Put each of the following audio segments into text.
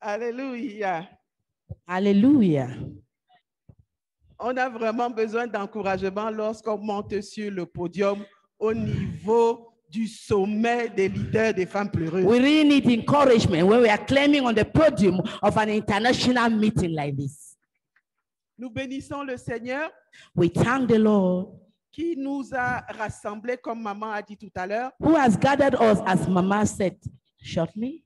Alléluia. Hallelujah. On a vraiment besoin d'encouragement lorsqu'on monte sur le podium au niveau du sommet des leaders des femmes pleureuses. We really need encouragement when we are climbing on the podium of an international meeting like this. Nous bénissons le Seigneur We thank the Lord qui nous a rassemblés, comme maman a dit tout à l'heure. who has gathered us, as Mama said shortly.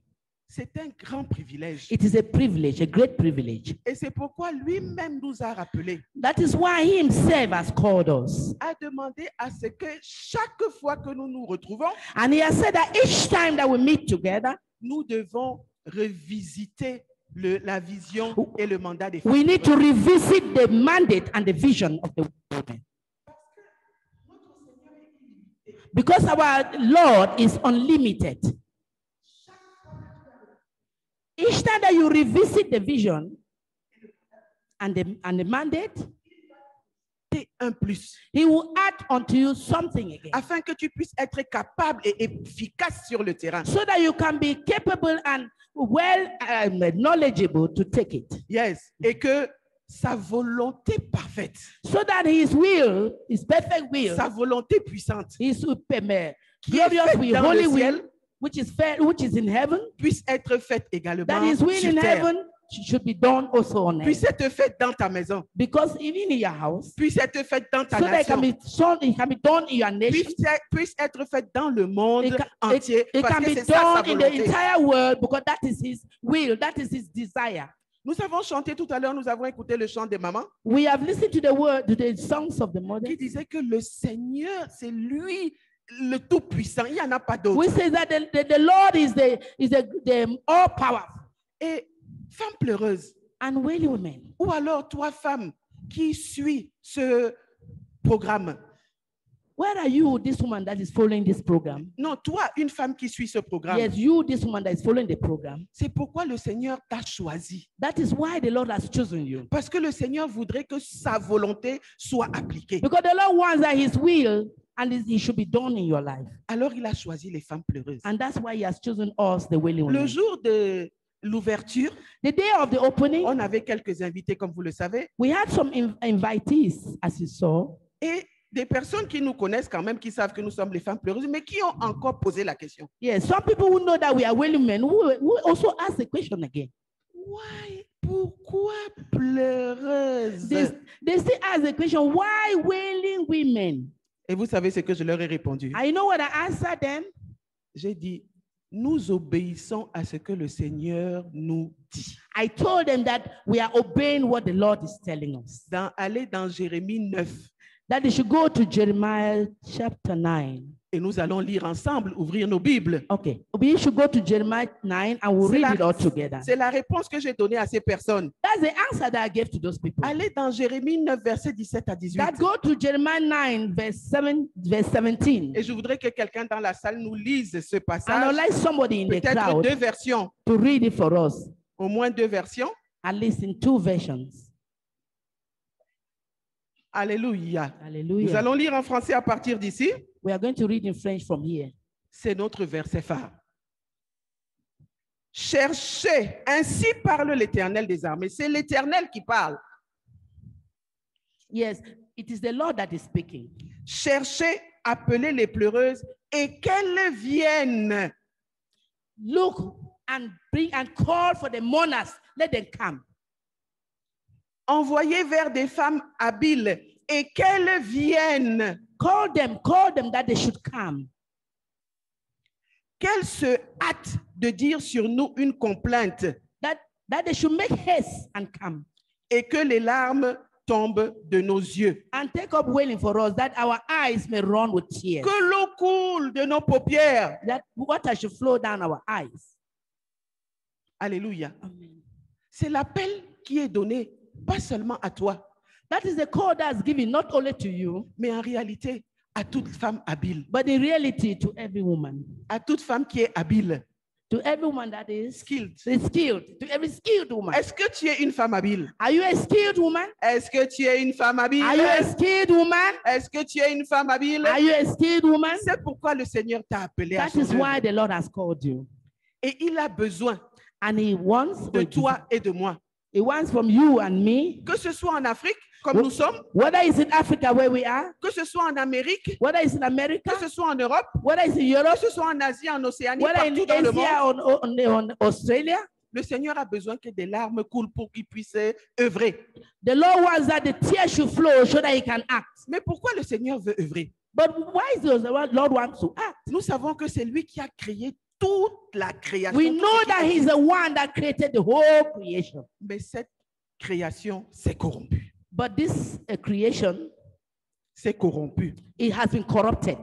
C'est un grand privilège. It is a privilege, a great privilege. Et c'est pourquoi lui-même nous a rappelés, That is why he himself has called us. a demandé à ce que chaque fois que nous nous retrouvons, And he has said that each time that we meet together, nous devons revisiter la vision et le mandat des femmes. we need to revisit the mandate and the vision of the women. Because our Lord is unlimited. Each time that you revisit the vision and the mandate, Un plus, he will add unto you something again. afin que tu puisses être capable et efficace sur le terrain. So that you can be capable and well knowledgeable to take it. Yes, et que sa volonté parfaite, So that his will, his perfect will, sa volonté puissante, his glorious qui est faite will, dans holy le will, ciel, which is in heaven, puisse être faite également that his will sur in terre. heaven should be done also on Puisse earth. être faite dans ta maison, Because even in your house, puisse être faite dans ta so that nation, it can be done in your nation. puisse être faite dans le monde It entier, it parce can que be c'est ça sa done in the volonté. entire world because that is his will, that is his desire. Nous avons chanté tout à l'heure, nous avons écouté le chant des mamans We have listened to the word, to the songs of the mother. qui disait que le Seigneur, c'est lui le Tout-Puissant, il n'y en a pas d'autre. We say that the Lord is the all powerful Et femme pleureuse, and wailing women. ou alors toi femme qui suis ce programme. Where are you, this woman that is following this program? Non, toi une femme qui suit ce programme. Yes, you, this woman that is following the program. C'est pourquoi le Seigneur t'a choisi. That is why the Lord has chosen you. Parce que le Seigneur voudrait que sa volonté soit appliquée. Because the Lord wants that his will and it should be done in your life. Alors il a choisi les femmes pleureuses. And that's why he has chosen us, the wailing Le women. jour de l'ouverture, The day of the opening, on avait quelques invités, comme vous le savez, we had some invitees, as you saw, et des personnes qui nous connaissent quand même, qui savent que nous sommes les femmes pleureuses, mais qui ont encore posé la question. yes, some people who know that we are wailing men who also ask the question again. Why? Pourquoi pleureuse? They still ask the question, why wailing women? Et vous savez ce que je leur ai répondu? I know what I answered them. J'ai dit, nous obéissons à ce que le Seigneur nous dit. I told them that we are obeying what the Lord is telling us. Aller dans Jérémie 9. That they should go to Jeremiah chapter 9. Et nous allons lire ensemble, ouvrir nos Bibles. Okay, we should go to Jeremiah 9 and we'll read it all together. C'est la réponse que j'ai donnée à ces personnes. That's the answer that I gave to those people. Allez dans Jérémie 9, versets 17 à 18. That go to Jeremiah 9, verse 17. Et je voudrais que quelqu'un dans la salle nous lise ce And I'd passage. like somebody in the Peut-être crowd deux versions. to read it for us, Au moins deux versions. at least in two versions. Alléluia. Nous Hallelujah. allons lire en français à partir d'ici. We are going to read in French from here. C'est notre verset phare. Cherchez, ainsi parle l'Éternel des armées. C'est l'Éternel qui parle. Yes, it is the Lord that is speaking. Cherchez, appelez les pleureuses et qu'elles viennent. Look and bring and call for the mourners. Let them come. Envoyez vers des femmes habiles et qu'elles viennent. Call them that they should come. Qu'elles se hâtent de dire sur nous une complainte That they should make haste and come. et que les larmes tombent de nos yeux. And take up wailing for us, that our eyes may run with tears. Que l'eau coule de nos paupières. That water should flow down our eyes. Alléluia. Amen. C'est l'appel qui est donné, pas seulement à toi, That is the call that's given not only to you, mais en réalité à toute femme habile, but in reality to every woman. à toute femme qui est habile, To every woman that is skilled. skilled. To every skilled woman. Est-ce que tu es une femme habile? Are you a skilled woman? Est-ce que tu es une femme habile? Are you a skilled woman? Est-ce que tu es une femme habile? Are you a skilled woman? C'est pourquoi le Seigneur t'a appelé à That son is œuvre. why the Lord has called you. Et il a besoin And he wants de toi et de moi. He wants from you and me, Que ce soit en Afrique, comme nous sommes, whether it's in Africa where we are, que ce soit en Amérique, whether it's in America, que ce soit en Europe, whether it's in que Europe, ce soit en Asie, en Océanie, whether in partout dans le monde, Asia or on Australia, le Seigneur a besoin que des larmes coulent pour qu'il puisse œuvrer. the Lord wants that the tears should flow so that he can act. Mais pourquoi le Seigneur veut œuvrer? But why does the Lord want to act? Nous savons que c'est lui qui a créé toute la création. We tout know ce qui that he's existe. the one that created the whole creation. Mais cette création s'est corrompue. But this creation, C'est corrompu. it has been corrupted.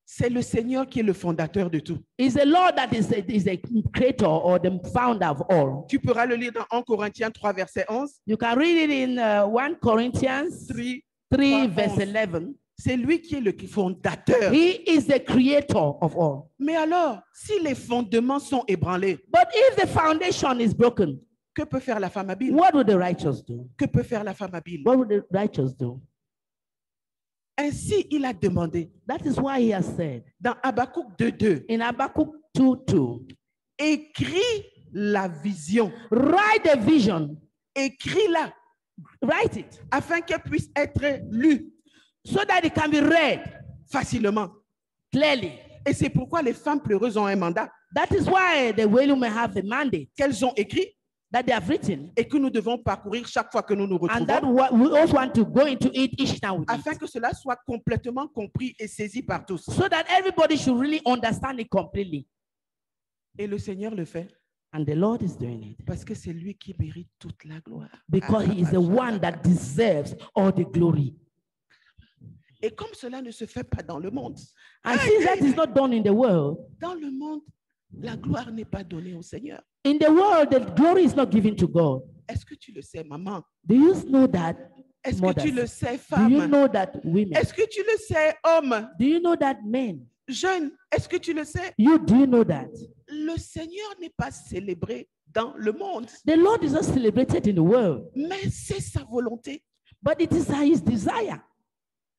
C'est le Seigneur qui est le fondateur de tout. It's the Lord that is the creator or the founder of all. Tu pourras le lire dans 1 Corinthiens 3, verset 11. You can read it in 1 Corinthians 3, verse 11. C'est lui qui est le fondateur. He is the creator of all. Mais alors, si les fondements sont ébranlés, But if the foundation is broken, que peut faire la femme habile? what would the righteous do? Que peut faire la femme habile? What would the righteous do? Ainsi, il a demandé That is why he has said dans Habakkuk 2:2, in Habakkuk 2:2, écris la vision, write the vision, écris-la write it, afin qu'elle puisse être lue so that it can be read facilement. clearly. Et c'est pourquoi les femmes pleureuses ont un mandat That is why the widow may have the mandate qu'elles ont écrit that they have written, et que nous devons parcourir chaque fois que nous nous and that retrouvons, we also want to go into it each time with afin it, que cela soit complètement compris et saisi par tous. so that everybody should really understand it completely. Et le Seigneur le fait And the Lord is doing it parce que c'est lui qui mérite toute la gloire. because he is the one that deserves all the glory. Et comme cela ne se fait pas dans le monde, And since that is not done in the world, dans le monde, la gloire n'est pas donnée au Seigneur. in the world, the glory is not given to God. Est-ce que tu le sais, maman? Do you know that? Est-ce que tu le Mothers? sais, Do you femme? know that women? Est-ce que tu le sais, homme? Do you know that men? Jeune, est-ce que tu le sais? Do you know that? Le Seigneur n'est pas célébré dans le monde, The Lord is not celebrated in the world, mais c'est sa volonté. but it is his desire.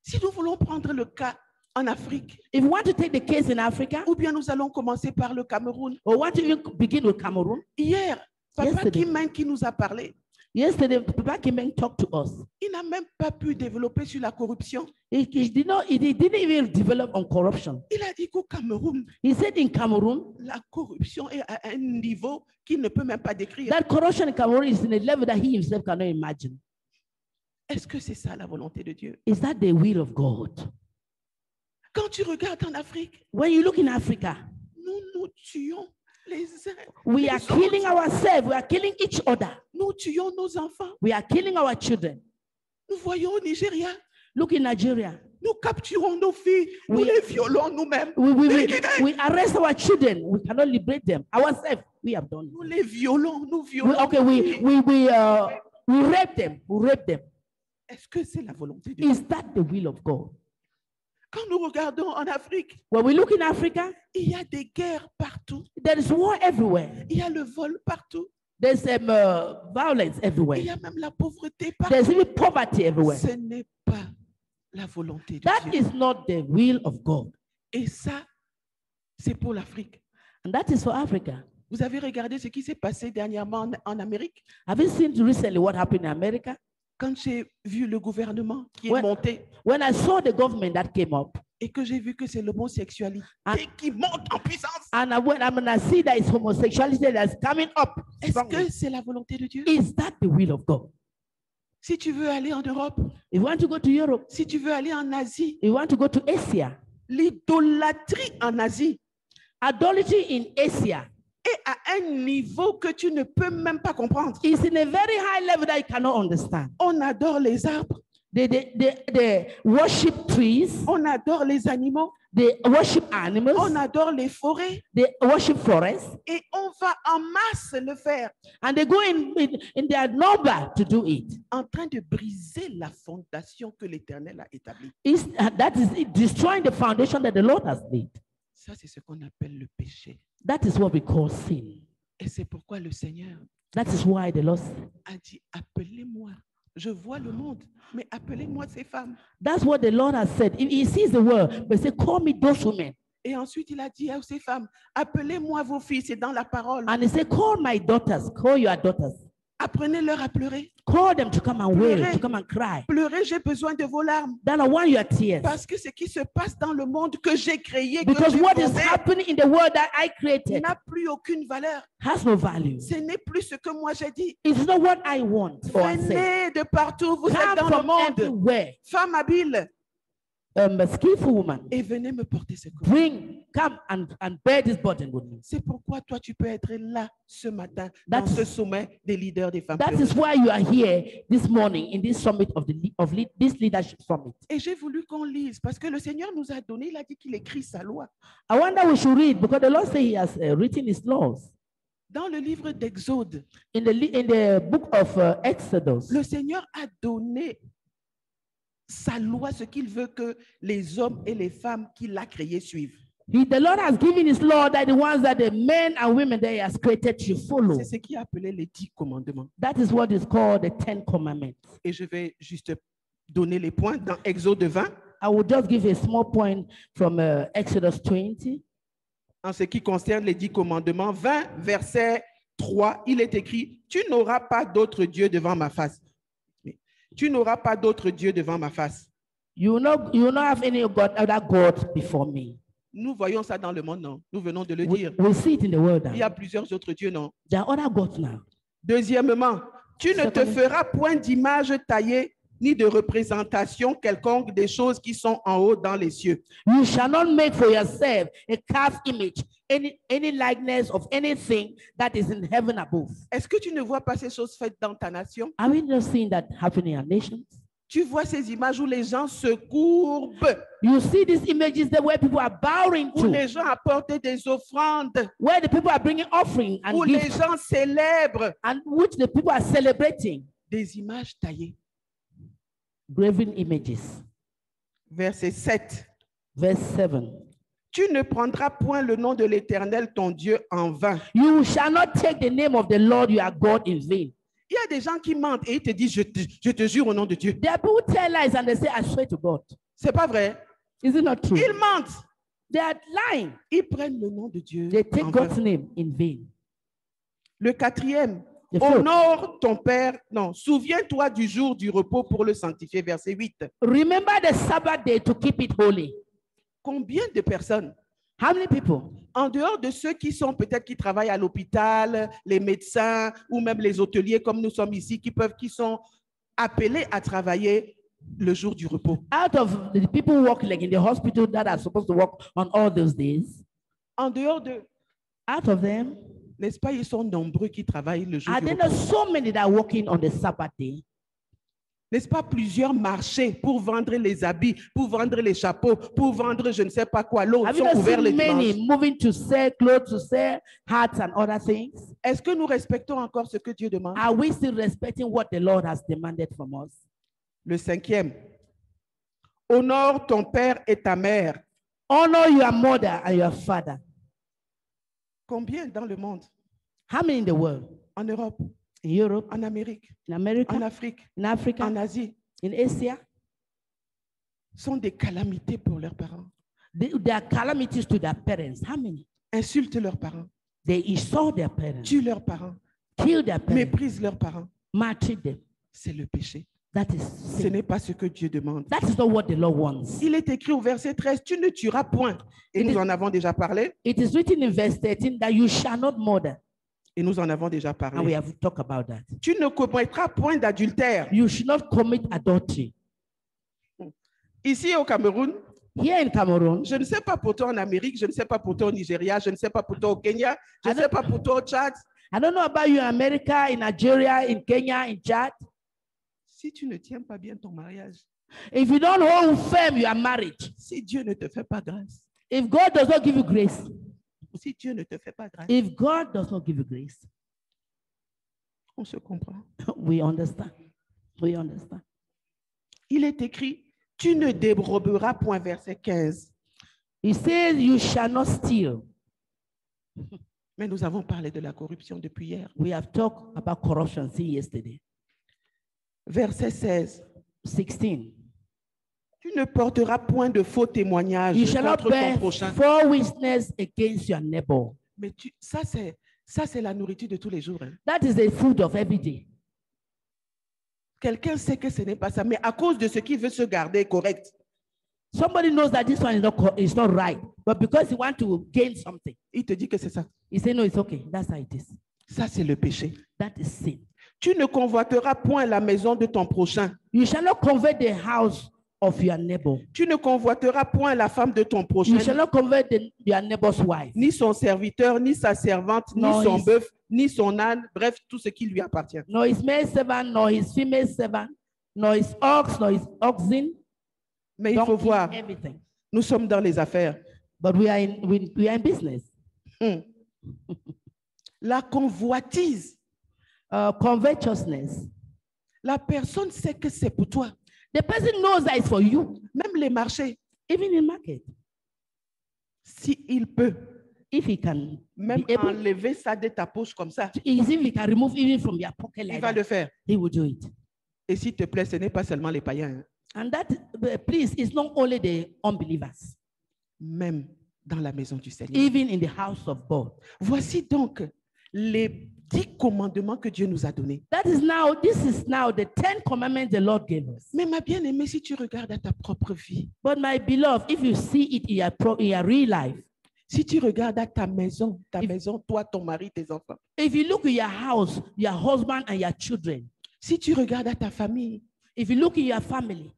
Si nous voulons prendre le cas en Afrique, If we want to take the case in Africa, ou bien nous allons commencer par le Cameroun. or want to even begin with Cameroon, Hier, Papa Yesterday. Kimeng qui nous a parlé, yesterday, Papa Kimeng talked to us. il n'a même pas pu développer sur la corruption. He didn't even develop on corruption. Il a dit qu'au Cameroun, He said in Cameroon, la corruption est à un niveau qu'il ne peut même pas décrire. that corruption in Cameroon is in a level that he himself cannot imagine. Est-ce que c'est ça la volonté de Dieu? Is that the will of God? Quand tu regardes en Afrique, When you look in Africa, nous nous tuons les uns. we les are autres. killing ourselves, we are killing each other, Nous tuons nos enfants. we are killing our children. Nous voyons au Nigeria, Look in Nigeria, nous capturons nos filles, nous Oui. les violons nous-mêmes. we arrest our children, we cannot liberate them ourselves. We have done Nous les violons, nous it. violons. Okay, nos filles. we rape them, we rape them. Est-ce que c'est la volonté de Dieu? Is that the will of God? Quand nous regardons en Afrique, When we look in Africa, il y a des guerres partout. there is war everywhere. Il y a le vol partout. There's violence Il everywhere. y a même la pauvreté There's partout. even poverty everywhere. Ce n'est pas la volonté de That Dieu. is not the will of God. Et ça, c'est pour l'Afrique. And that is for Africa. Vous avez regardé ce qui s'est passé dernièrement en Amérique? Have you seen recently what happened in America? Quand j'ai vu le gouvernement qui est Ouais. monté When I saw the government that came up, et que j'ai vu que c'est l'homosexualité Ah. qui monte en puissance, and when I see that it's homosexuality that's coming up, est-ce strongly, que c'est la volonté de Dieu? is that the will of God? Si tu veux aller en Europe, If you want to go to Europe, si tu veux aller en Asie, if you want to go to Asia, l'idolâtrie en Asie idolatry in Asia est à un niveau que tu ne peux même pas comprendre. is in a very high level that you cannot understand. On adore les arbres, They worship trees, on adore les animaux, they worship animals, on adore les forêts they worship forests, et on va en masse le faire and they go in their number to do it. en train de briser la fondation que l'Éternel a établie. That is it, destroying the foundation that the Lord has laid. Ça, c'est ce qu'on appelle le péché. That is what we call sin. Et c'est pourquoi le Seigneur That is why the Lord, a dit, appelez-moi. Je vois le monde, mais appelez-moi ces femmes. that's what the Lord has said. He sees the world, but he said, call me those women. Et ensuite, il a dit à ces femmes, appelez-moi vos fils, c'est dans la parole. And he said, call my daughters, call your daughters. Apprenez-leur à pleurer. Call them to come and wail, Pleurez. to come and cry. Pleurez, j'ai besoin de vos larmes. Then I want your tears. Parce que ce qui se passe dans le monde que j'ai créé, que Because j'ai what is fondé, happening in the world that I created n'a plus aucune valeur. has no value. Ce n'est plus ce que moi j'ai dit. It's not what I want or I say. Venez de partout, vous êtes Come dans le from monde. everywhere. Femme habile. A skillful woman. Et venez me porter ce corps. Come and bear this burden with me. C'est pourquoi toi, tu peux être là ce matin That dans ce sommet des leaders des femmes. That pleureuses. is why you are here this morning in this summit this leadership summit. Et j'ai voulu qu'on lise parce que le Seigneur nous a donné, il a dit qu'il écrit sa loi. I wonder we should read because the Lord said He has written His laws Dans le livre d'Exode, in the book of Exodus. le Seigneur a donné sa loi, ce qu'il veut que les hommes et les femmes qu'il a créés suivent. The Lord has given His law that the ones that the men and women that He has created should follow. C'est ce qui est appelé les 10 commandements. That is what is called the 10 Commandments. Et je vais juste donner les points dans Exode 20. I will just give a small point from Exodus 20. En ce qui concerne les 10 commandements, 20, verset 3, il est écrit, tu n'auras pas d'autre Dieu devant ma face. Tu n'auras pas d'autre Dieu devant ma face. You will not have any other God before me. Nous voyons ça dans le monde, non? Nous venons de le dire. We see it in the world Il y now. a plusieurs autres dieux, non? There are other gods now. Deuxièmement, tu ne te feras point d'image taillée ni de représentation quelconque des choses qui sont en haut dans les cieux. You shall not make for yourself a carved image, any likeness of anything that is in heaven above. Est-ce que tu ne vois pas ces choses faites dans ta nation? Are we not seeing that happening in our nations? Tu vois ces images où les gens se courbent, You see these images there where people are bowing où to, les gens apportent des offrandes, where the people are bringing offering and où les gifts, gens célèbrent and which the people are celebrating, des images taillées. graven images. Verset 7. Verse 7. Tu ne prendras point le nom de l'Éternel ton Dieu en vain. You shall not take the name of the Lord your God in vain. Il y a des gens qui mentent et ils te disent, je te jure au nom de Dieu. There are people who tell lies and they say, I swear to God. C'est pas vrai. Is it not true? Ils mentent. They are lying. Ils prennent le nom de Dieu They take en vain. God's name in vain. Le quatrième, The fourth. honore ton Père. Non, souviens-toi du jour du repos pour le sanctifier. Verset 8. Remember the Sabbath day to keep it holy. Combien de personnes, How many people? en dehors de ceux qui sont peut-être qui travaillent à l'hôpital, les médecins ou même les hôteliers comme nous sommes ici, qui sont appelés à travailler le jour du repos? Out of the people working like in the hospital that are supposed to work on all those days, En dehors de, out of them, n'est-ce pas, ils sont nombreux qui travaillent le jour are du there repos. not so many that are working on the Sabbath day? N'est-ce pas, plusieurs marchés pour vendre les habits, pour vendre les chapeaux, pour vendre je ne sais pas quoi, l'autre Have you sont not ouverts les seen many dimanches. moving to sell clothes, to sell hats and other things? Est-ce que nous respectons encore ce que Dieu demande? Are we still respecting what the Lord has demanded from us? Le cinquième, honore ton père et ta mère. Honor your mother and your father. Combien dans le monde? How many in the world? En Europe, In Europe, en Amérique, in America, en Afrique, in Africa, en Asie, in Asia? sont des calamités pour leurs parents. There are calamities to their parents. How many? Insultent leurs parents, They insult their parents, tuent leurs parents, kill their parents, méprisent leurs parents. maltreat them. C'est le péché. That is Ce sin. n'est pas ce que Dieu demande. That is not what the Lord wants. Il est écrit au verset 13, tu ne tueras point. Et It nous is- en avons déjà parlé. It is written in verse 13 that you shall not murder. Et nous en avons déjà And we parlé. have talked about that. Tu ne commettras point d'adultère. You should not commit adultery. Ici au Cameroun, Here in Cameroon, je ne sais pas pour toi en Amérique, je ne sais pas pour toi au Nigeria, je ne sais pas pour toi au Kenya, je ne I sais pas pour toi au Tchad. I don't know about you in America, in Nigeria, in Kenya, in Chad. Si tu ne tiens pas bien ton mariage, If you don't hold firm your marriage, si Dieu ne te fait pas grâce, if God does not give you grace, si Dieu ne te fait pas grâce, if God does not give you grace, on se comprend. we understand. We understand. Il est écrit, tu ne déroberas point, verset 15. He says, you shall not steal. Mais nous avons parlé de la corruption depuis hier. We have talked about corruption since yesterday. Verset 16. 16. Tu ne porteras point de faux témoignages You shall not contre ton bear prochain. false witness against your neighbor. Mais ça, c'est la nourriture de tous les jours. Hein. That is the food of every day. Quelqu'un sait que ce n'est pas ça, mais à cause de ce qu'il veut se garder correct. Somebody knows that this one is not right, but because he wants to gain something, Il te dit que c'est ça. he said, no, it's okay. That's how it is. Ça, c'est le péché. That is sin. Tu ne convoiteras point la maison de ton prochain. You shall not covet the house of your neighbor. Tu ne convoiteras point la femme de ton You prochain, shall not covet your neighbor's wife, ni son serviteur, ni sa servante, Non, ni son il- bœuf, ni son âne, bref, tout ce qui lui appartient. nor his male servant, nor his female servant, nor his ox, nor his oxen. Mais il Don't faut eat voir, everything. nous sommes dans les affaires. But we are in business. La convoitise, Covetousness. la personne sait que c'est pour toi. The person knows that it's for you, Même les marchés, even in market. s'il peut, If he can même be able, enlever ça de ta poche comme ça, if he can remove even from your pocket il like va that, le faire. he will do it. Et s'il te plaît, ce n'est pas seulement les païens, hein. And that, please, it's not only the unbelievers, Même dans la maison du Seigneur. even in the house of God. Voici donc les 10 commandements que Dieu nous a donnés. This is now the 10 commandments the Lord gave us. Mais ma bien-aimée, si tu regardes à ta propre vie, But my beloved, if you see it in your real life, si tu regardes à ta maison, toi, ton mari, tes enfants, if you look at your house, your husband and your children, si tu regardes à ta famille, if you look in your family,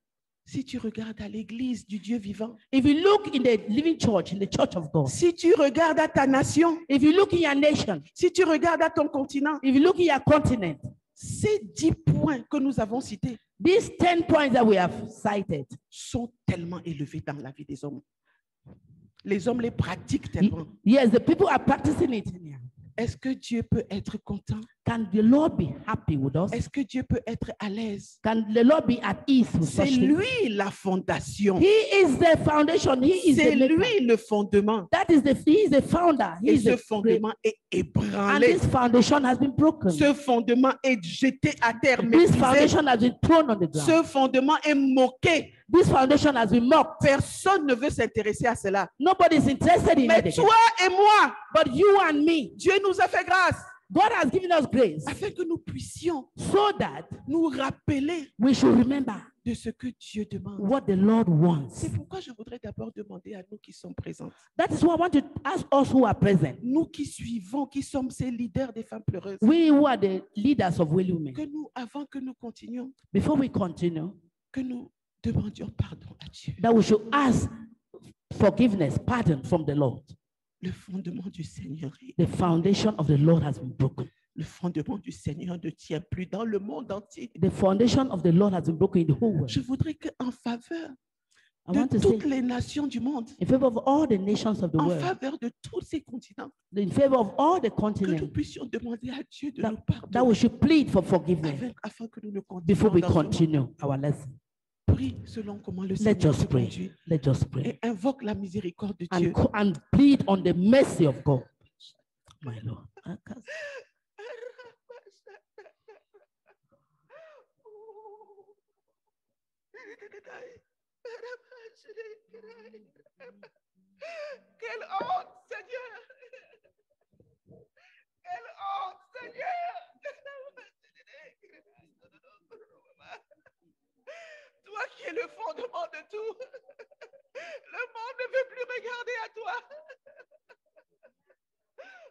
si tu regardes à l'église du Dieu vivant, if you look in the living church, in the church of God, si tu regardes à ta nation, if you look in your nation, si tu regardes à ton continent, if you look in your continent, ces 10 points que nous avons cités these 10 points that we have cited, sont tellement élevés dans la vie des hommes. Les hommes les pratiquent tellement. yes, the people are practicing it. Est-ce que Dieu peut être content? Can the Lord be happy with us? Est-ce que Dieu peut être à l'aise? Can the Lord be at ease with C'est such things? lui la fondation. He is the foundation. He is C'est the maker. lui le fondement. He is the founder. He Et is ce the fondement est and ébranlé. this foundation has been broken. Ce fondement est jeté à terre, This méprisé. foundation has been thrown on the ground. Ce fondement est moqué. This foundation has been mocked. Personne ne veut s'intéresser à cela. Nobody is interested in Mais it. toi et moi, But you and me, Dieu nous a fait grâce God has given us grace afin que nous puissions so that nous rappeler we should remember de ce que Dieu demande. what the Lord wants. C'est pourquoi je voudrais d'abord demander à nous qui sommes présents, That is why I want to ask us who are present, nous qui suivons, qui sommes ces leaders des femmes pleureuses, we who are the leaders of Will Women, que nous, avant que nous continuions, before we continue, que nous demandions pardon à Dieu. that we should ask forgiveness, pardon from the Lord. Le fondement du Seigneur, The foundation of the Lord has been broken. le fondement du Seigneur ne tient plus dans le monde entier. The foundation of the Lord has been broken in the whole world. Je voudrais qu'en faveur I want de to say, toutes les nations du monde, in favor of all the nations of the en world, faveur de tous ces continents, in favor of all the que nous continents, puissions demander à Dieu de that, nous that we pardonner should plead for forgiveness afin que nous ne before we continuions dans ce monde. continue our lesson. Prie selon comment le Let Seigneur us te pray. conduit Let us pray et invoque la miséricorde de Dieu. and plead on the mercy of God. My Lord. Quelle honte, Seigneur! Quelle honte, Seigneur! Toi qui es le fondement de tout, le monde ne veut plus regarder à toi.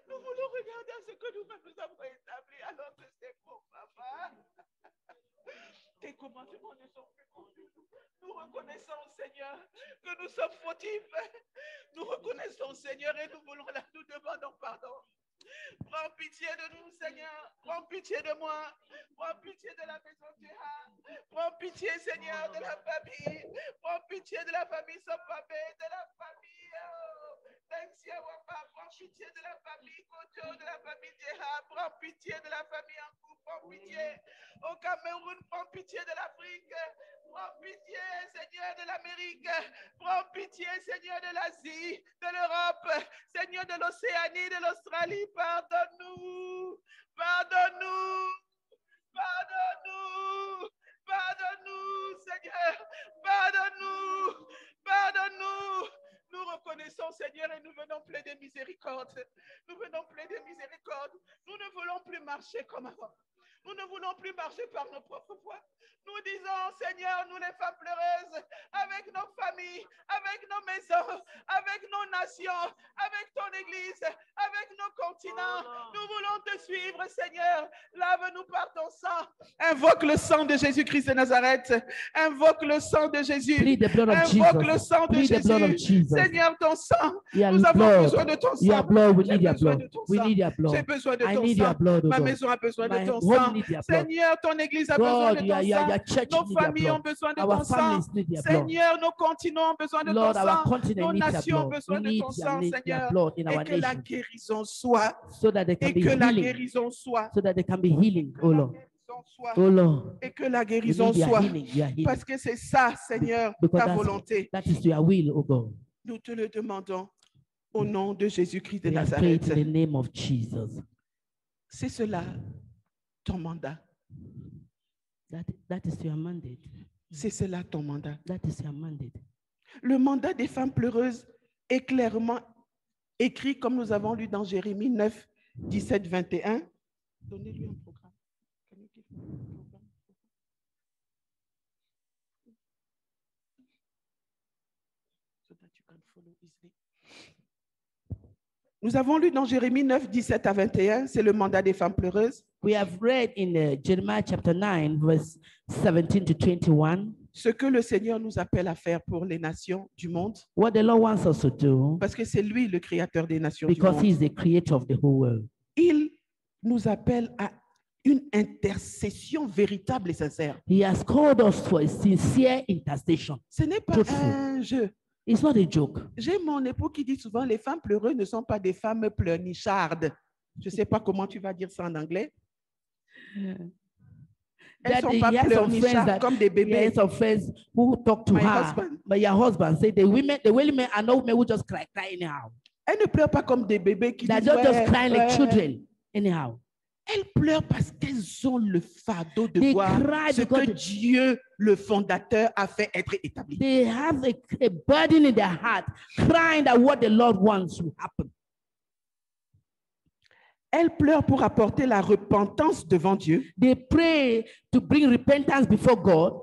Nous voulons regarder à ce que nous-mêmes nous avons établi alors que c'est bon, papa. Tes commandements ne sont plus pour nous. Nous reconnaissons, Seigneur, que nous sommes fautifs. Nous reconnaissons, Seigneur, et nous demandons pardon. Prends pitié de nous, Seigneur. Prends pitié de moi. Prends pitié de la maison de Dieu. Prends pitié, Seigneur, de la famille. Prends pitié de la famille Sopapé, de la famille. Prends pitié de la famille Koto, de la famille Djeha. Prends pitié de la famille Ankou. Prends pitié au Cameroun. Prends pitié de l'Afrique. Prends pitié, Seigneur, de l'Amérique. Prends pitié, Seigneur, de l'Asie, de l'Europe, Seigneur, de l'Océanie, de l'Australie. Pardonne-nous. Pardonne-nous. Pardonne-nous. Pardonne-nous, Seigneur. Pardonne-nous. plaider miséricorde. Nous venons plaider miséricorde. Nous ne voulons plus marcher comme avant. Nous ne voulons plus marcher par nos propres voies. Nous disons, Seigneur, nous les femmes pleureuses, avec nos familles, avec nos maisons, avec nos nations, avec ton Église, avec nos continents, nous voulons te suivre, Seigneur. Lave-nous par ton sang. Invoque le sang de Jésus-Christ de Nazareth. Invoque le sang de Jésus. Plead the blood of Invoque Jesus. le sang de Plead the blood of Jésus. Jesus. Seigneur, ton sang. Your Nous avons blood. besoin de ton Your sang. blood. We J'ai need your besoin blood. de ton We sang. need your J'ai blood. besoin de I ton need sang. your blood, oh Ma God. maison a besoin My de ton home sang. need your blood. Seigneur, ton Église a besoin God, de your, ton your, sang. your church Nos need your familles ont blood. besoin de Our ton sang. families need your blood. Seigneur, nos continents ont besoin de Lord, ton our sang. continent Nos needs your nations ont blood. besoin We de need ton sang, your Seigneur. blood in Et our que la nation guérison soit. so that there can Et be que la healing. guérison soit. So that there can be healing, Que oh la Lord. guérison soit. Oh Lord. Et que la We guérison need your soit. healing, your healing. Parce que c'est ça, Seigneur, Because ta volonté. that is your will, oh God. Nous te le demandons au nom de Jésus-Christ de We have prayed Nazareth. in the name of Jesus. C'est cela ton mandat. That is your mandate. C'est cela ton mandat. That is your mandate. Le mandat des femmes pleureuses est clairement écrit comme nous avons lu dans Jérémie 9, 17, 21. Donnez-lui un programme. Can you give me a program? So that you can follow easily. Nous avons lu dans Jérémie 9, 17 à 21, c'est le mandat des femmes pleureuses. We have read in Jeremiah chapter 9, verse 17 to 21, Ce que le Seigneur nous appelle à faire pour les nations du monde, what the Lord wants us to do, parce que c'est lui le créateur des nations du because monde. He is the creator of the whole world. Il nous appelle à une intercession véritable et sincère. He has called us for a sincere intercession. Ce n'est pas Truthful. un jeu. It's not a joke. J'ai mon époux qui dit souvent, les femmes pleureuses ne sont pas des femmes pleurnichardes. Je ne sais pas comment tu vas dire ça en anglais. Elles ne That sont pas he has some friends pleurnichardes that comme des he bébés. has some friends who talk to My her. husband. But your husband say the women are not women who just cry anyhow. Elles ne pleurent pas comme des bébés qui They're disent, not just ouais, crying like ouais. children anyhow. Elles pleurent parce qu'elles ont le fardeau de They voir cry ce que because Dieu, le fondateur, a fait être établi. they have a burden in their heart, crying that what the Lord wants will happen. Elles pleurent pour apporter la repentance devant Dieu They pray to bring repentance before God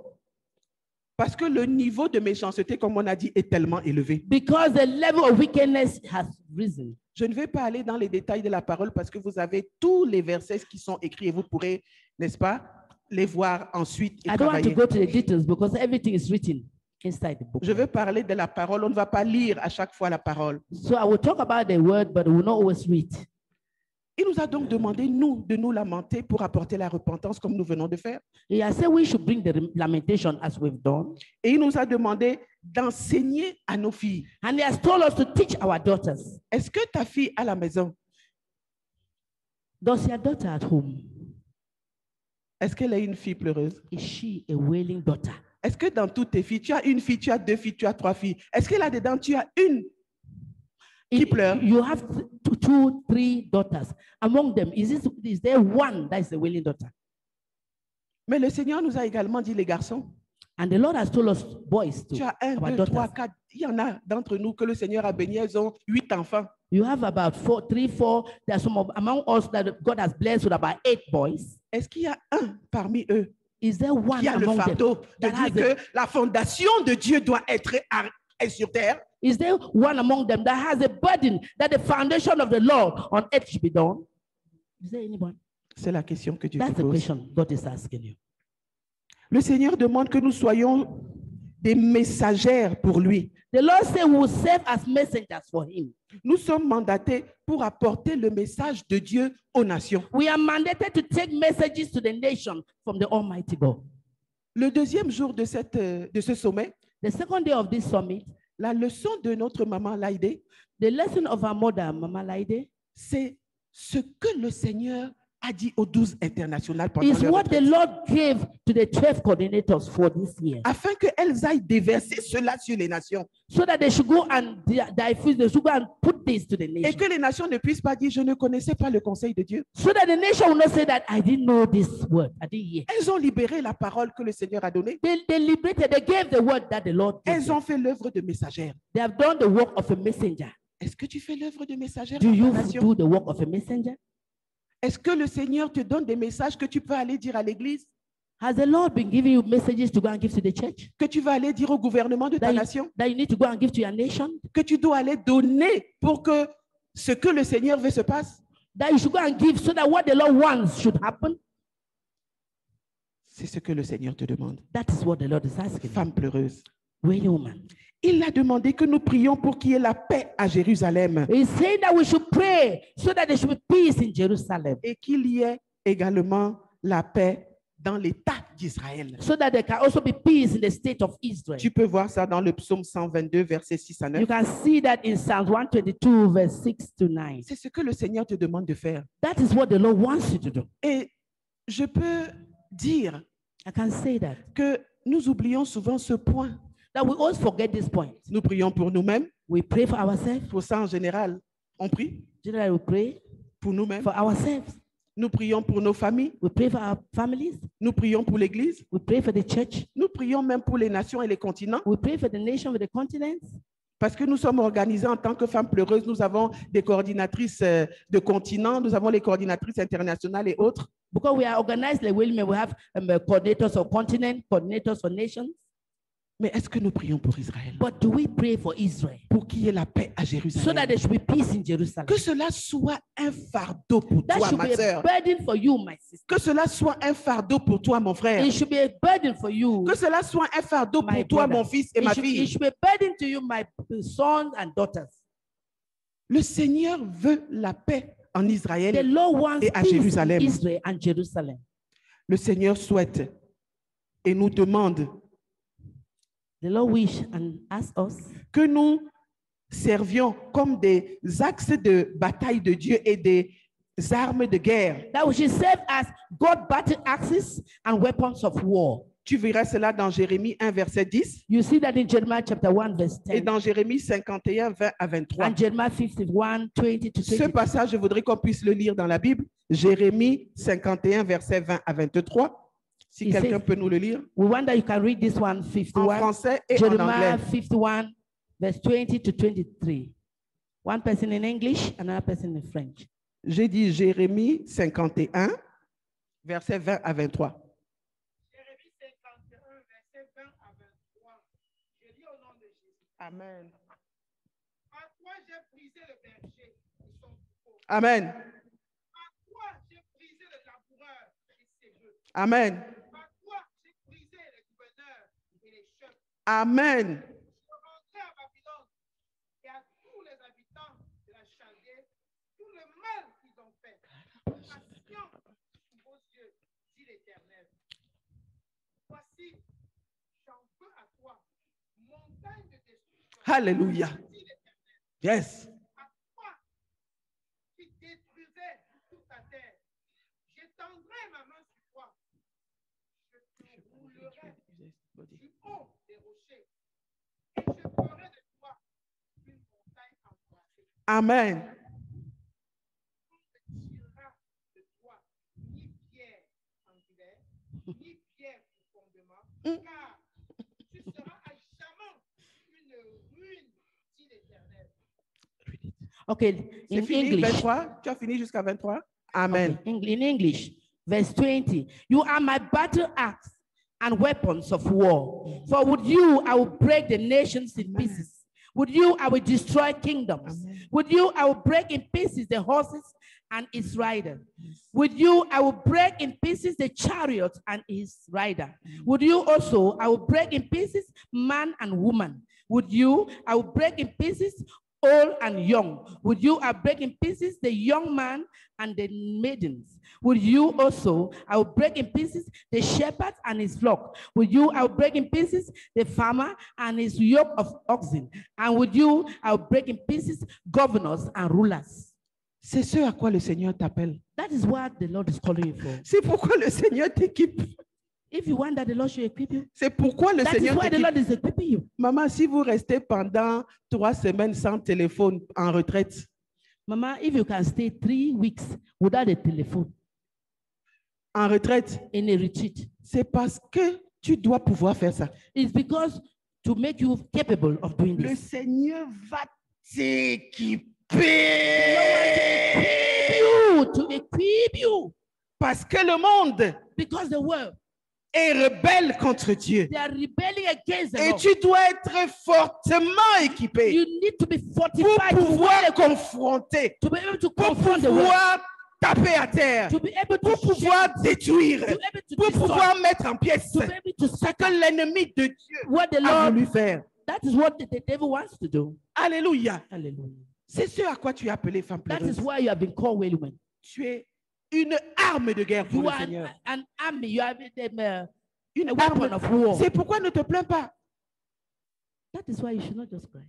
parce que le niveau de méchanceté, comme on a dit, est tellement élevé. because the level of wickedness has risen. Je ne vais pas aller dans les détails de la parole parce que vous avez tous les versets qui sont écrits et vous pourrez, n'est-ce pas, les voir ensuite et I don't want to travailler. go to the details because everything is written inside the book. Je veux parler de la parole. On ne va pas lire à chaque fois la parole. So I will talk about the word, but we will not always read. Il nous a donc demandé, nous, de nous lamenter pour apporter la repentance comme nous venons de faire. He has said we should bring the lamentation as we've done. Et il nous a demandé d'enseigner à nos filles. And he has told us to teach our daughters. Est-ce que ta fille à la maison, Does your daughter at home, est-ce qu'elle est une fille pleureuse? is she a wailing daughter? Est-ce que dans toutes tes filles, tu as une fille, tu as deux filles, tu as trois filles? Est-ce que là-dedans, tu as une qui pleure? You have two, three daughters. Among them, is there one that is a wailing daughter? Mais le Seigneur nous a également dit, les garçons, And the Lord has told us boys tu too. as un, our deux, daughters. trois, quatre. Il y en a d'entre nous que le Seigneur a béni, elles ont 8 enfants. You have about 4, 3, 4. There are some among us that God has blessed with about 8 boys. Est-ce qu'il y a un parmi eux Is there one qui a le among them? fardeau de that has dire que la fondation de Dieu doit être sur terre? Is there one among them that has a burden that the foundation of the Lord on earth should be done? Is there anyone? C'est la question que Dieu te That's the pose. question God is asking you. Le Seigneur demande que nous soyons des messagères pour lui. The Lord said we will serve as messengers for him. Nous sommes mandatés pour apporter le message de Dieu aux nations. We are mandated to take messages to the nation from the Almighty God. Le deuxième jour de ce sommet, The second day of this summit, la leçon de notre maman Laïdé, the lesson of our mother, Mama Laide, c'est ce que le Seigneur a dit aux 12 internationales pendant is leur what the retraite, Lord gave to the 12 coordinators for this year, afin qu'elles aillent déverser cela sur les nations so that they should go and diffuse, they should go and put this to the et nation. que les nations ne puissent pas dire je ne connaissais pas le conseil de Dieu. So that the nation will not say that I didn't know this word, I didn't hear. Elles ont libéré la parole que le Seigneur a donnée. They liberated, they gave the word that the Lord gave Elles them. ont fait l'œuvre de messagères. They have done the work of a messenger. Est-ce que tu fais l'œuvre de messager Do dans ta you nation? do the work of a messenger? Est-ce que le Seigneur te donne des messages que tu peux aller dire à l'église? Has the Lord been giving you messages to go and give to the church? Que tu vas aller dire au gouvernement de ta That nation? that you need to go and give to your nation? Que tu dois aller donner pour que ce que le Seigneur veut se passe? That you should go and give so that what the Lord wants should happen? C'est ce que le Seigneur te demande. That is what the Lord is asking. Femme pleureuse. We're human. Il a demandé que nous prions pour qu'il y ait la paix à Jérusalem He's saying that we should pray so that there should be peace in Jerusalem, et qu'il y ait également la paix dans l'État d'Israël. so that there can also be peace in the state of Israel. Tu peux voir ça dans le psaume 122, versets 6 à 9. You can see that in Psalm 122, verse 6 to 9. C'est ce que le Seigneur te demande de faire. That is what the Lord wants you to do. Et je peux dire I can say that. que nous oublions souvent ce point. That we always forget this point. Nous prions pour nous-mêmes. We pray for ourselves. Pour ça, en général, on prie Generally, we pray pour nous-mêmes. for ourselves. Nous prions pour nos familles. We pray for our families. Nous prions pour l'Église. We pray for the church. Nous prions même pour les nations et les continents. We pray for the nation, for the continents. Parce que nous sommes organisés en tant que femmes pleureuses. Nous avons des coordinatrices de continents. Nous avons les coordinatrices internationales et autres. Because we are organized like women, we have coordinators of continent, coordinators for nations. Mais est-ce que nous prions pour Israël? But do we pray for Israel Pour qu'il y ait la paix à so Jérusalem. that there should be peace in Jerusalem? Que cela soit un fardeau pour That toi, should ma be a sœur. burden for you, my sister. Que cela soit un fardeau pour toi, mon frère. It should be a burden for you. Que cela soit un fardeau My pour toi, brother. mon fils et ma It fille. should be a burden to you, my sons and daughters. Le Seigneur veut la paix en The Israël. Lord wants Et à peace in Jérusalem. Israel and Jerusalem. Le Seigneur souhaite et nous demande The Lord wish and ask us que nous servions comme des axes de bataille de Dieu et des armes de guerre. that we should serve as God battle axes and weapons of war. Tu verras cela dans Jérémie 1, verset 10 You see that in Jeremiah chapter 1, verse et 10 dans Jérémie 51, 20 à 23. and Jeremiah 51, 20 to Ce 22. passage, je voudrais qu'on puisse le lire dans la Bible. Jérémie 51, verset 20 à 23. Si Il quelqu'un says- peut nous le lire We wonder you can read this one, en 51. français et en Jeremiah anglais. 51, verse 20 to 23. One person in English, another person in French. J'ai dit Jérémie 51, verset 20 à 23. Jérémie 51, verset 20 à 23. Je lis au nom de Jésus. Amen. À toi j'ai brisé le berger et son troupeau. Amen. À toi j'ai brisé le laboureur et ses bœufs. Amen. À toi j'ai brisé les gouverneurs et les chefs. Amen. Je rentrais à Babylone et à tous les habitants de la Chaldée tout le mal qu'ils ont fait. Patient sous vos yeux, dit l'Éternel. Voici, j'en veux à toi, montagne de destruction. Alléluia. Dit l'Éternel. Yes. À toi qui détruisais toute ta terre, j'étendrai ma main sur toi. Je te roulerai du haut des rochers et je ferai de toi une montagne embrassée. Amen. On ne tirera de toi ni pierre angulaire, ni pierre pour fondement, car tu seras à jamais une ruine, dit l'Éternel. Okay, C'est in fini, English. 23. Tu as fini jusqu'à 23? Amen. Okay, in English, verse 20. You are my battle axe and weapons of war. For with you I will break the nations in pieces. With you I will destroy kingdoms. With you I will break in pieces the horses and its rider. With you I will break in pieces the chariot and his rider. With you also I will break in pieces man and woman. With you I will break in pieces old and young. With you I break in pieces the young man and the maidens. With you also I will break in pieces the shepherd and his flock. With you I will break in pieces the farmer and his yoke of oxen. And with you I will break in pieces governors and rulers. C'est ce à quoi le Seigneur t'appelle. That is what the Lord is calling you for. C'est pourquoi le Seigneur t'équipe. If you want that the Lord should equip you, C'est pourquoi le that is Seigneur why the t'équipe. Lord is equipping you. Maman, si vous restez pendant 3 semaines sans téléphone en retraite, Mama, if you can stay 3 weeks without a telephone en retraite, in a retreat, c'est parce que tu dois pouvoir faire ça. it's because to make you capable of doing Le this. Seigneur va To equip you. Parce que le monde Because the world, est rebelle contre Dieu. they are rebelling against the Et Lord. tu dois être fortement équipé You need to be pour fortified pouvoir confronter, to be able to pour confront the world, pouvoir taper à terre, to be able pour to pouvoir détruire, to be able to pour destroy, pouvoir mettre en pièces to be able to ce scatter que l'ennemi de Dieu what the a Lord, voulu faire. that is what the devil wants to do. Alléluia. Hallelujah. C'est ce à quoi tu es appelé femme That pleureuse. is why you have been called widow woman. Tu es une arme de guerre pour You le are Seigneur. an army. You are Une a weapon arme. of war. C'est pourquoi ne te plains pas. That is why you should not just cry.